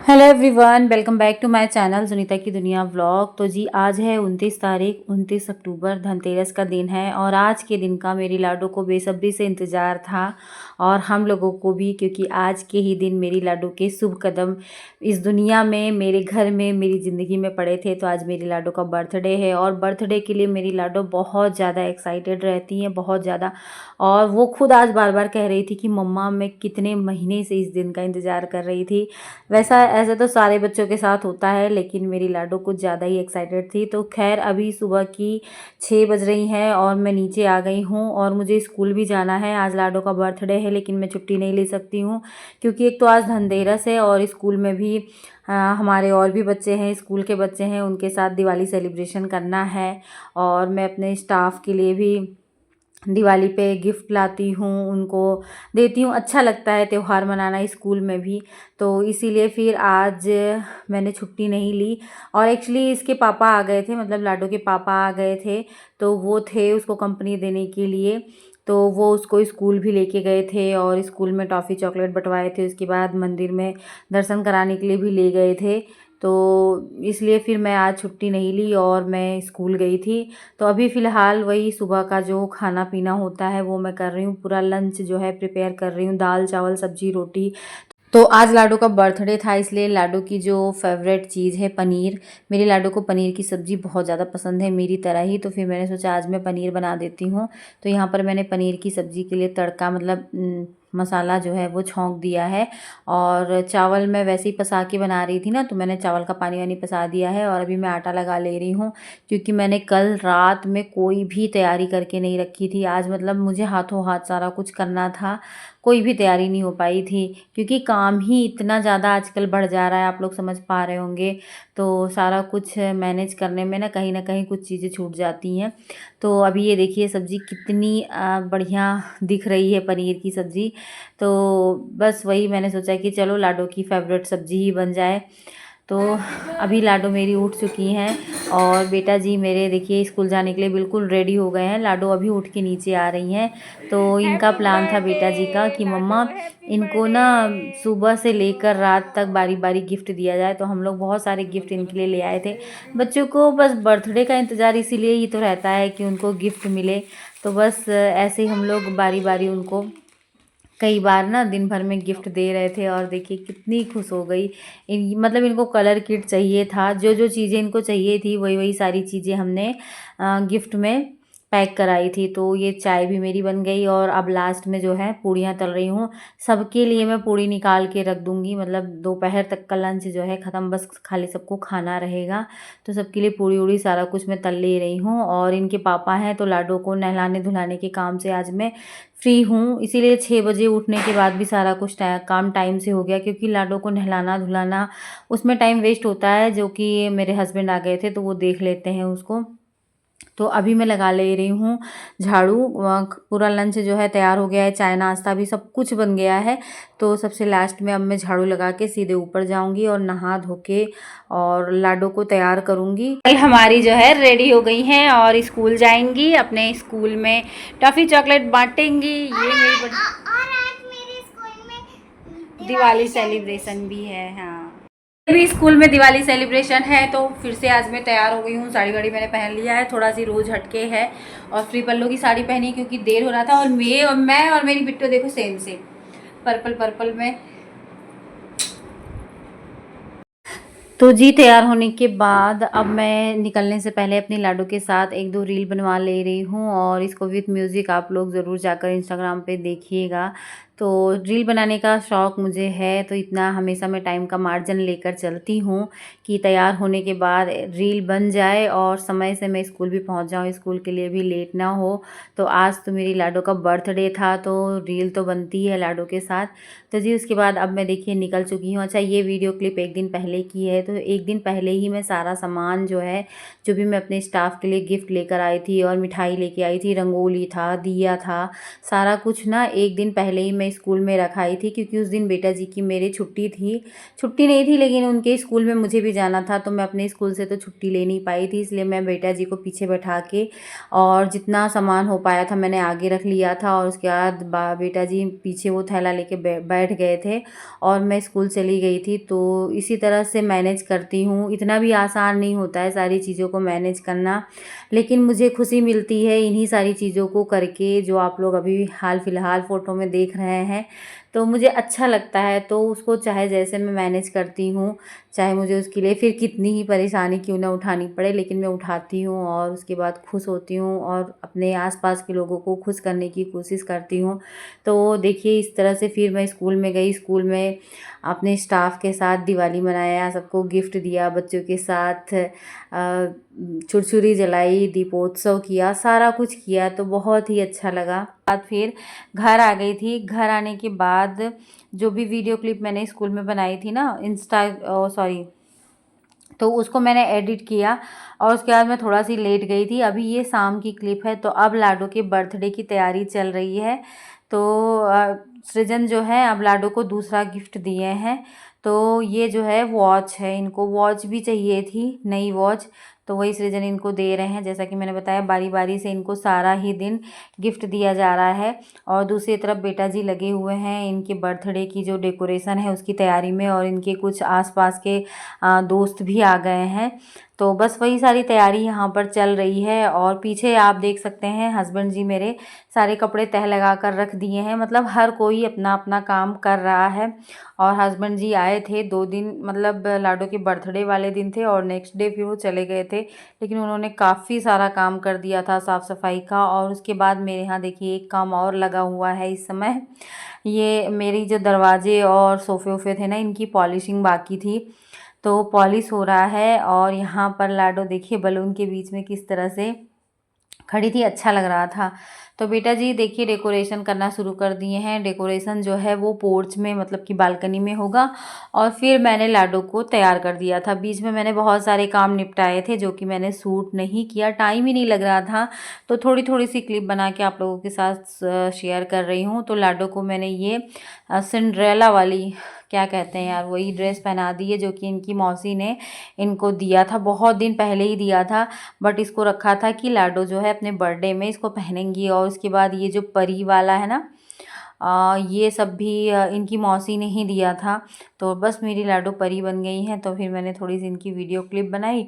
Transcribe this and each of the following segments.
Hello everyone, welcome back to my channel Sunita की दुनिया vlog. तो जी आज है 29 तारीख 29 अक्टूबर, धनतेरस का दिन है और आज के दिन का मेरी लाडो को बेसब्री से इंतज़ार था और हम लोगों को भी, क्योंकि आज के ही दिन मेरी लाडो के शुभ कदम इस दुनिया में, मेरे घर में, मेरी ज़िंदगी में पड़े थे। तो आज मेरी लाडो का बर्थडे है और बर्थडे के लिए मेरी लाडो बहुत ज़्यादा एक्साइटेड रहती हैं, बहुत ज़्यादा। और वो खुद आज बार बार कह रही थी कि मम्मा मैं कितने महीने से इस दिन का इंतज़ार कर रही थी। वैसा ऐसे तो सारे बच्चों के साथ होता है, लेकिन मेरी लाडो कुछ ज़्यादा ही एक्साइटेड थी। तो खैर अभी सुबह की 6 बज रही हैं और मैं नीचे आ गई हूँ और मुझे स्कूल भी जाना है। आज लाडो का बर्थडे है लेकिन मैं छुट्टी नहीं ले सकती हूँ, क्योंकि एक तो आज धनतेरस है और स्कूल में भी हमारे और भी बच्चे हैं, स्कूल के बच्चे हैं, उनके साथ दिवाली सेलिब्रेशन करना है। और मैं अपने स्टाफ के लिए भी दिवाली पे गिफ्ट लाती हूँ, उनको देती हूँ। अच्छा लगता है त्यौहार मनाना स्कूल में भी, तो इसीलिए फिर आज मैंने छुट्टी नहीं ली। और एक्चुअली इसके पापा आ गए थे, मतलब लाडो के पापा आ गए थे, तो वो थे उसको कंपनी देने के लिए। तो वो उसको स्कूल भी लेके गए थे और स्कूल में टॉफ़ी चॉकलेट बंटवाए थे, उसके बाद मंदिर में दर्शन कराने के लिए भी ले गए थे। तो इसलिए फिर मैं आज छुट्टी नहीं ली और मैं स्कूल गई थी। तो अभी फ़िलहाल वही सुबह का जो खाना पीना होता है वो मैं कर रही हूँ, पूरा लंच जो है प्रिपेयर कर रही हूँ, दाल चावल सब्जी रोटी। तो आज लाडो का बर्थडे था, इसलिए लाडो की जो फेवरेट चीज़ है पनीर, मेरी लाडो को पनीर की सब्ज़ी बहुत ज़्यादा पसंद है, मेरी तरह ही। तो फिर मैंने सोचा आज मैं पनीर बना देती हूँ। तो यहाँ पर मैंने पनीर की सब्ज़ी के लिए तड़का, मतलब मसाला जो है वो छौंक दिया है। और चावल मैं वैसे ही पसा के बना रही थी ना, तो मैंने चावल का पानी वानी पसा दिया है और अभी मैं आटा लगा ले रही हूँ, क्योंकि मैंने कल रात में कोई भी तैयारी करके नहीं रखी थी। आज मतलब मुझे हाथों हाथ सारा कुछ करना था, कोई भी तैयारी नहीं हो पाई थी, क्योंकि काम ही इतना ज़्यादा आजकल बढ़ जा रहा है, आप लोग समझ पा रहे होंगे। तो सारा कुछ मैनेज करने में ना कहीं कुछ चीज़ें छूट जाती हैं। तो अभी ये देखिए सब्ज़ी कितनी बढ़िया दिख रही है, पनीर की सब्ज़ी। तो बस वही मैंने सोचा कि चलो लाडो की फेवरेट सब्ज़ी ही बन जाए। तो अभी लाडो मेरी उठ चुकी हैं और बेटा जी मेरे देखिए स्कूल जाने के लिए बिल्कुल रेडी हो गए हैं। लाडो अभी उठ के नीचे आ रही हैं। तो इनका प्लान था बेटा जी का कि मम्मा इनको ना सुबह से लेकर रात तक बारी बारी गिफ्ट दिया जाए। तो हम लोग बहुत सारे गिफ्ट इनके लिए ले आए थे। बच्चों को बस बर्थडे का इंतज़ार इसीलिए ही तो रहता है कि उनको गिफ्ट मिले। तो बस ऐसे ही हम लोग बारी बारी उनको कई बार ना दिन भर में गिफ्ट दे रहे थे। और देखिए कितनी खुश हो गई। मतलब इनको कलर किट चाहिए था, जो जो चीज़ें इनको चाहिए थी वही वही सारी चीज़ें हमने गिफ्ट में पैक कराई थी। तो ये चाय भी मेरी बन गई और अब लास्ट में जो है पूड़ियाँ तल रही हूँ। सबके लिए मैं पूड़ी निकाल के रख दूँगी, मतलब दोपहर तक का लंच जो है ख़त्म, बस खाली सबको खाना रहेगा। तो सबके लिए पूड़ी उड़ी सारा कुछ मैं तल ले रही हूँ। और इनके पापा हैं तो लाडो को नहलाने धुलाने के काम से आज मैं फ्री हूँ, इसीलिए 6 बजे उठने के बाद भी सारा कुछ काम टाइम से हो गया, क्योंकि लाडो को नहलाना धुलाना उसमें टाइम वेस्ट होता है, जो कि मेरे हस्बैंड आ गए थे तो वो देख लेते हैं उसको। तो अभी मैं लगा ले रही हूँ झाड़ू। पूरा लंच जो है तैयार हो गया है, चाय नाश्ता भी सब कुछ बन गया है। तो सबसे लास्ट में अब मैं झाड़ू लगा के सीधे ऊपर जाऊंगी और नहा धो के और लाडो को तैयार करूंगी। कल हमारी जो है रेडी हो गई हैं और स्कूल जाएंगी, अपने स्कूल में टॉफ़ी चॉकलेट बांटेंगी। ये मेरी और आज मेरे स्कूल में दिवाली सेलिब्रेशन भी है। हाँ, अभी स्कूल में दिवाली सेलिब्रेशन है तो फिर से आज मैं तैयार हो गई हूँ। साड़ी वाड़ी मैंने पहन लिया है, थोड़ा सी रोज हटके है और फ्री पल्लू की साड़ी पहनी क्योंकि देर हो रहा था। और मैं और मेरी बिट्टू देखो सेम सेम पर्पल पर्पल में। तो जी तैयार होने के बाद अब मैं निकलने से पहले अपनी लाडो के साथ एक दो रील बनवा ले रही हूँ और इसको विथ म्यूज़िक आप लोग ज़रूर जाकर इंस्टाग्राम पे देखिएगा। तो रील बनाने का शौक़ मुझे है, तो इतना हमेशा मैं टाइम का मार्जिन लेकर चलती हूँ कि तैयार होने के बाद रील बन जाए और समय से मैं स्कूल भी पहुँच जाऊँ, स्कूल के लिए भी लेट ना हो। तो आज तो मेरी लाडो का बर्थडे था, तो रील तो बनती है लाडो के साथ। तो जी उसके बाद अब मैं देखिए निकल चुकी हूँ। अच्छा, ये वीडियो क्लिप एक दिन पहले की है, तो एक दिन पहले ही मैं सारा सामान जो है, जो भी मैं अपने स्टाफ के लिए गिफ्ट लेकर आई थी और मिठाई लेके आई थी, रंगोली था, दिया था, सारा कुछ ना एक दिन पहले ही मैं स्कूल में रखाई थी, क्योंकि उस दिन बेटा जी की मेरी छुट्टी थी। छुट्टी नहीं थी, लेकिन उनके स्कूल में मुझे भी जाना था, तो मैं अपने स्कूल से तो छुट्टी ले नहीं पाई थी, इसलिए मैं बेटा जी को पीछे बैठा के और जितना सामान हो पाया था मैंने आगे रख लिया था। और उसके बाद बेटा जी पीछे वो थैला लेके बैठ गए थे और मैं स्कूल चली गई थी। तो इसी तरह से मैनेज करती हूँ। इतना भी आसान नहीं होता है सारी चीज़ों को मैनेज करना, लेकिन मुझे खुशी मिलती है इन्हीं सारी चीज़ों को करके, जो आप लोग अभी हाल फिलहाल फ़ोटो में देख रहे हैं। तो मुझे अच्छा लगता है, तो उसको चाहे जैसे मैं मैनेज करती हूँ, चाहे मुझे उसके लिए फिर कितनी ही परेशानी क्यों ना उठानी पड़े, लेकिन मैं उठाती हूँ और उसके बाद खुश होती हूँ और अपने आसपास के लोगों को खुश करने की कोशिश करती हूँ। तो देखिए इस तरह से फिर मैं स्कूल में गई, स्कूल में अपने स्टाफ के साथ दिवाली मनाया, सबको गिफ्ट दिया, बच्चों के साथ छुरछुरी जलाई, दीपोत्सव किया, सारा कुछ किया, तो बहुत ही अच्छा लगा। बाद फिर घर आ गई थी। घर आने के बाद जो भी वीडियो क्लिप मैंने स्कूल में बनाई थी ना, तो उसको मैंने एडिट किया और उसके बाद मैं थोड़ा सी लेट गई थी। अभी ये शाम की क्लिप है, तो अब लाडो के बर्थडे की तैयारी चल रही है। तो सृजन जो है अब लाडो को दूसरा गिफ्ट दिए हैं। तो ये जो है वॉच है, इनको वॉच भी चाहिए थी, नई वॉच, तो वही सृजन इनको दे रहे हैं। जैसा कि मैंने बताया बारी बारी से इनको सारा ही दिन गिफ्ट दिया जा रहा है। और दूसरी तरफ बेटा जी लगे हुए हैं इनके बर्थडे की जो डेकोरेशन है उसकी तैयारी में, और इनके कुछ आसपास के दोस्त भी आ गए हैं। तो बस वही सारी तैयारी यहाँ पर चल रही है। और पीछे आप देख सकते हैं हस्बैंड जी मेरे सारे कपड़े तह लगा कर रख दिए हैं, मतलब हर कोई अपना अपना काम कर रहा है। और हस्बैंड जी आए थे 2 दिन, मतलब लाडो के बर्थडे वाले दिन थे और नेक्स्ट डे फिर वो चले गए थे, लेकिन उन्होंने काफ़ी सारा काम कर दिया था साफ़ सफाई का। और उसके बाद मेरे यहाँ देखिए एक काम और लगा हुआ है इस समय, ये मेरी जो दरवाजे और सोफ़े वोफ़े थे ना, इनकी पॉलिशिंग बाकी थी, तो पॉलिश हो रहा है। और यहाँ पर लाडो देखिए बलून के बीच में किस तरह से खड़ी थी, अच्छा लग रहा था। तो बेटा जी देखिए डेकोरेशन करना शुरू कर दिए हैं। डेकोरेशन जो है वो पोर्च में, मतलब कि बालकनी में होगा। और फिर मैंने लाडो को तैयार कर दिया था। बीच में मैंने बहुत सारे काम निपटाए थे जो कि मैंने शूट नहीं किया, टाइम ही नहीं लग रहा था। तो थोड़ी थोड़ी सी क्लिप बना के आप लोगों के साथ शेयर कर रही हूँ। तो लाडो को मैंने ये सिंड्रेला वाली, क्या कहते हैं यार, वही ड्रेस पहना दी है जो कि इनकी मौसी ने इनको दिया था, बहुत दिन पहले ही दिया था। बट इसको रखा था कि लाडो जो है अपने बर्थडे में इसको पहनेंगी। और उसके बाद ये जो परी वाला है ना, ये सब भी इनकी मौसी ने ही दिया था। तो बस मेरी लाडो परी बन गई हैं। तो फिर मैंने थोड़ी सी इनकी वीडियो क्लिप बनाई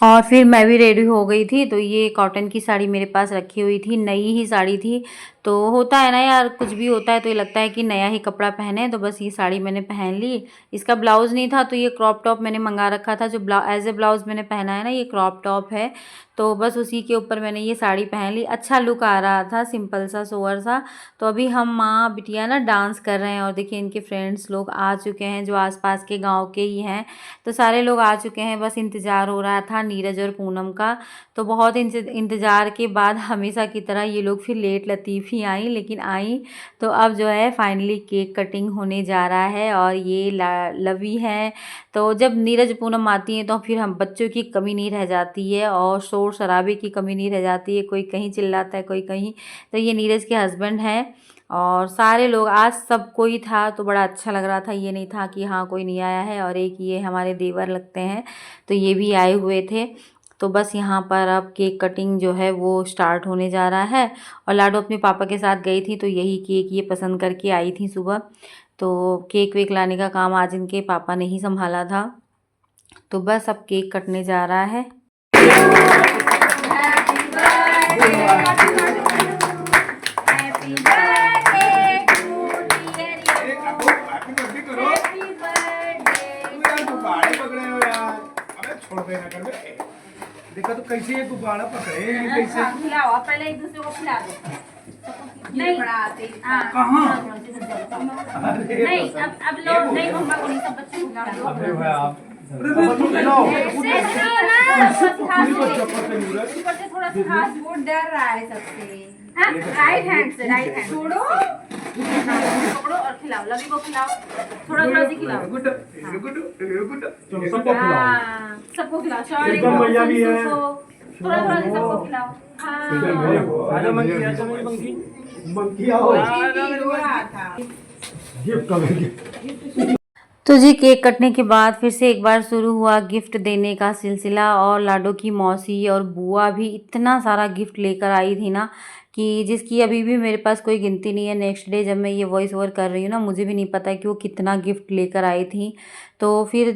और फिर मैं भी रेडी हो गई थी। तो ये कॉटन की साड़ी मेरे पास रखी हुई थी, नई ही साड़ी थी। तो होता है ना यार, कुछ भी होता है तो ये लगता है कि नया ही कपड़ा पहने, तो बस ये साड़ी मैंने पहन ली। इसका ब्लाउज़ नहीं था, तो ये क्रॉप टॉप मैंने मंगा रखा था, जो एज ए ब्लाउज़ मैंने पहना है ना, ये क्रॉप टॉप है। तो बस उसी के ऊपर मैंने ये साड़ी पहन ली। अच्छा लुक आ रहा था, सिंपल सा सोवर सा। तो अभी हम माँ बिटिया ना डांस कर रहे हैं और देखिए इनके फ्रेंड्स लोग आ चुके हैं जो आसपास के गांव के ही हैं। तो सारे लोग आ चुके हैं, बस इंतज़ार हो रहा था नीरज और पूनम का। तो बहुत इंतज़ार के बाद हमेशा की तरह ये लोग फिर लेट लतीफ़ी आई, लेकिन आई। तो अब जो है फाइनली केक कटिंग होने जा रहा है। और ये लवी है। तो जब नीरज पूनम आती हैं तो फिर हम बच्चों की कमी नहीं रह जाती है और शोर शराबे की कमी नहीं रह जाती है, कोई कहीं चिल्लाता है कोई कहीं। तो ये नीरज के हस्बैंड हैं और सारे लोग, आज सब कोई था तो बड़ा अच्छा लग रहा था। ये नहीं था कि हाँ कोई नहीं आया है। और एक ये हमारे देवर लगते हैं, तो ये भी आए हुए थे। तो बस यहाँ पर अब केक कटिंग जो है वो स्टार्ट होने जा रहा है। और लाडो अपने पापा के साथ गई थी, तो यही केक ये पसंद करके आई थी सुबह। तो केक वेक लाने का काम आज इनके पापा ने ही संभाला था। तो बस अब केक कटने जा रहा है। देखा तो कैसे ये गुब्बारा पकड़े हैं, कैसे खिलाओ, पहले एक दूसरे को खिला दो। नहीं कहाँ? नहीं, अब लोग नहीं, मम्मा को नहीं, सब बच्चों को खिला दो। अरे भाई आप ऊपर से थोड़ा सा खास वो डर रहा है सबसे। हाँ, राइट हैंड से छोड़ो, पकड़ो और खिलाओ, लवी को खिलाओ, थोड़ा थोड़ा सी खिलाओ। चलो सबको खिलाओ। हाँ, सबको खिलाओ, शौर्य एकदम को, भैया भी है। संसू को, थोड़ा थोड़ा सी सबको खिलाओ। हाँ, आजा मंकी, आजा मेरी मंकी। मंकी आओ। रो रहा था। गिफ्ट करेंगे। तो जी केक कटने के बाद फिर से एक बार शुरू हुआ गिफ्ट देने का सिलसिला, और लाडो की मौसी और बुआ भी इतना सारा गिफ्ट लेकर आई थी ना कि जिसकी अभी भी मेरे पास कोई गिनती नहीं है। नेक्स्ट डे जब मैं ये वॉइस ओवर कर रही हूँ ना, मुझे भी नहीं पता कि वो कितना गिफ्ट लेकर आई थी। तो फिर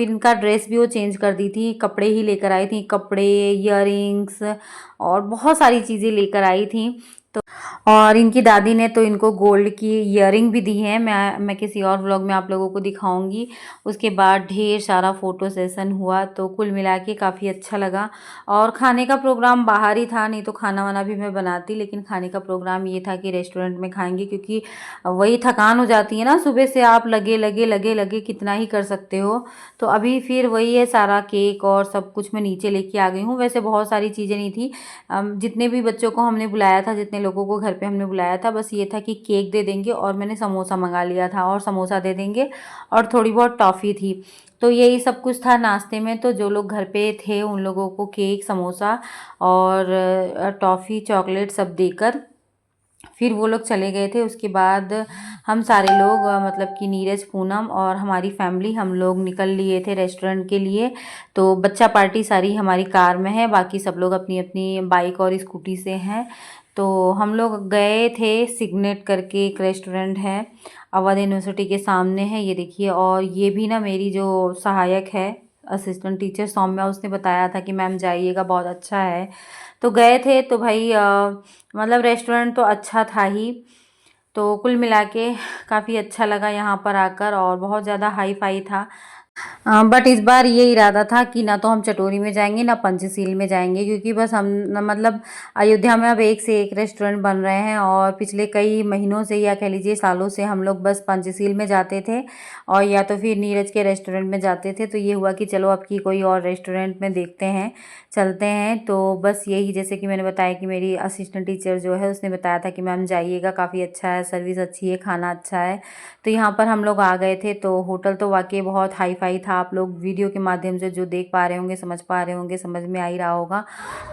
इनका ड्रेस भी वो चेंज कर दी थी, कपड़े ही लेकर आई थी, कपड़े, इयररिंग्स और बहुत सारी चीज़ें लेकर आई थी। तो और इनकी दादी ने तो इनको गोल्ड की इयररिंग भी दी है, मैं किसी और व्लॉग में आप लोगों को दिखाऊंगी। उसके बाद ढेर सारा फ़ोटो सेशन हुआ, तो कुल मिला के काफ़ी अच्छा लगा। और खाने का प्रोग्राम बाहर ही था, नहीं तो खाना वाना भी मैं बनाती, लेकिन खाने का प्रोग्राम ये था कि रेस्टोरेंट में खाएंगे, क्योंकि वही थकान हो जाती है ना, सुबह से आप लगे लगे लगे लगे कितना ही कर सकते हो। तो अभी फिर वही है, सारा केक और सब कुछ मैं नीचे लेके आ गई हूँ। वैसे बहुत सारी चीज़ें नहीं थी, जितने भी बच्चों को हमने बुलाया था, जितने लोगों को घर पे हमने बुलाया था, बस ये था कि केक दे देंगे और मैंने समोसा मंगा लिया था, और समोसा दे देंगे और थोड़ी बहुत टॉफ़ी थी। तो यही सब कुछ था नाश्ते में। तो जो लोग घर पे थे उन लोगों को केक, समोसा और टॉफ़ी, चॉकलेट सब देकर फिर वो लोग चले गए थे। उसके बाद हम सारे लोग मतलब कि नीरज, पूनम और हमारी फैमिली, हम लोग निकल लिए थे रेस्टोरेंट के लिए। तो बच्चा पार्टी सारी हमारी कार में है, बाकी सब लोग अपनी अपनी बाइक और स्कूटी से हैं। तो हम लोग गए थे सिग्नेट करके, एक रेस्टोरेंट है, अवध यूनिवर्सिटी के सामने है, ये देखिए। और ये भी ना मेरी जो सहायक है, असिस्टेंट टीचर सौम्या, उसने बताया था कि मैम जाइएगा, बहुत अच्छा है। तो गए थे। तो भाई मतलब रेस्टोरेंट तो अच्छा था ही। तो कुल मिला के काफ़ी अच्छा लगा यहाँ पर आकर, और बहुत ज़्यादा हाई फाई था। बट इस बार ये इरादा था कि ना तो हम चटोरी में जाएंगे ना पंचशील में जाएंगे, क्योंकि बस हम मतलब अयोध्या में अब एक से एक रेस्टोरेंट बन रहे हैं, और पिछले कई महीनों से या कह लीजिए सालों से हम लोग बस पंचशील में जाते थे और या तो फिर नीरज के रेस्टोरेंट में जाते थे। तो ये हुआ कि चलो अब की कोई और रेस्टोरेंट में देखते हैं, चलते हैं। तो बस यही, जैसे कि मैंने बताया कि मेरी असिस्टेंट टीचर जो है उसने बताया था कि मैम जाइएगा, काफ़ी अच्छा है, सर्विस अच्छी है, खाना अच्छा है। तो यहाँ पर हम लोग आ गए थे। तो होटल तो वाकई बहुत हाई फाई था, आप लोग वीडियो के माध्यम से जो देख पा रहे होंगे, समझ पा रहे होंगे, समझ में आ ही रहा होगा।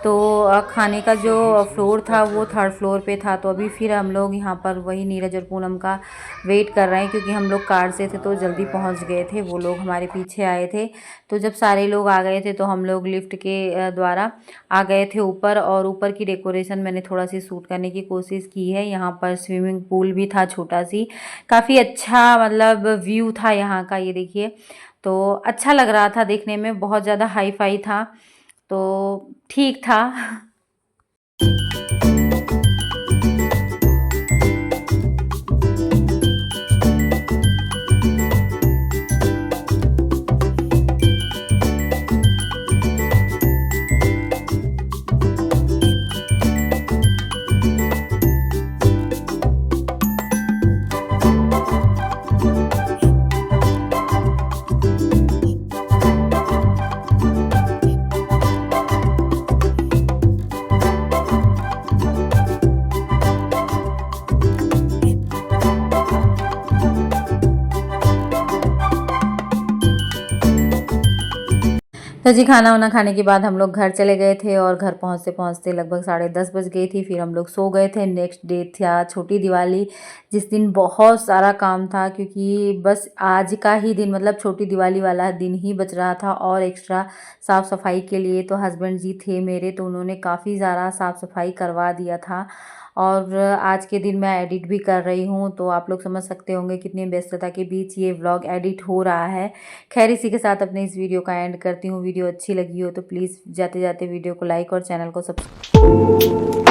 तो खाने का जो फ्लोर था वो 3rd फ्लोर पे था। तो अभी फिर हम लोग यहाँ पर वही नीरज और पूनम का वेट कर रहे हैं, क्योंकि हम लोग कार से थे तो जल्दी पहुँच गए थे, वो लोग हमारे पीछे आए थे। तो जब सारे लोग आ गए थे तो हम लोग लिफ्ट के द्वारा आ गए थे ऊपर, और ऊपर की डेकोरेशन मैंने थोड़ा सी शूट करने की कोशिश की है। यहाँ पर स्विमिंग पूल भी था छोटा सी, काफ़ी अच्छा मतलब व्यू था यहाँ का, ये देखिए। तो अच्छा लग रहा था देखने में, बहुत ज़्यादा हाई फाई था, तो ठीक था। तो जी खाना वाना खाने के बाद हम लोग घर चले गए थे, और घर पहुँचते पहुँचते लगभग 10:30 बज गई थी। फिर हम लोग सो गए थे। नेक्स्ट डे था छोटी दिवाली, जिस दिन बहुत सारा काम था, क्योंकि बस आज का ही दिन मतलब छोटी दिवाली वाला दिन ही बच रहा था, और एक्स्ट्रा साफ़ सफाई के लिए तो हस्बैंड जी थे मेरे, तो उन्होंने काफ़ी ज़्यादा साफ़ सफाई करवा दिया था। और आज के दिन मैं एडिट भी कर रही हूँ, तो आप लोग समझ सकते होंगे कितनी व्यस्तता के बीच ये व्लॉग एडिट हो रहा है। खैर इसी के साथ अपने इस वीडियो का एंड करती हूँ। वीडियो अच्छी लगी हो तो प्लीज़ जाते जाते वीडियो को लाइक और चैनल को सब्सक्राइब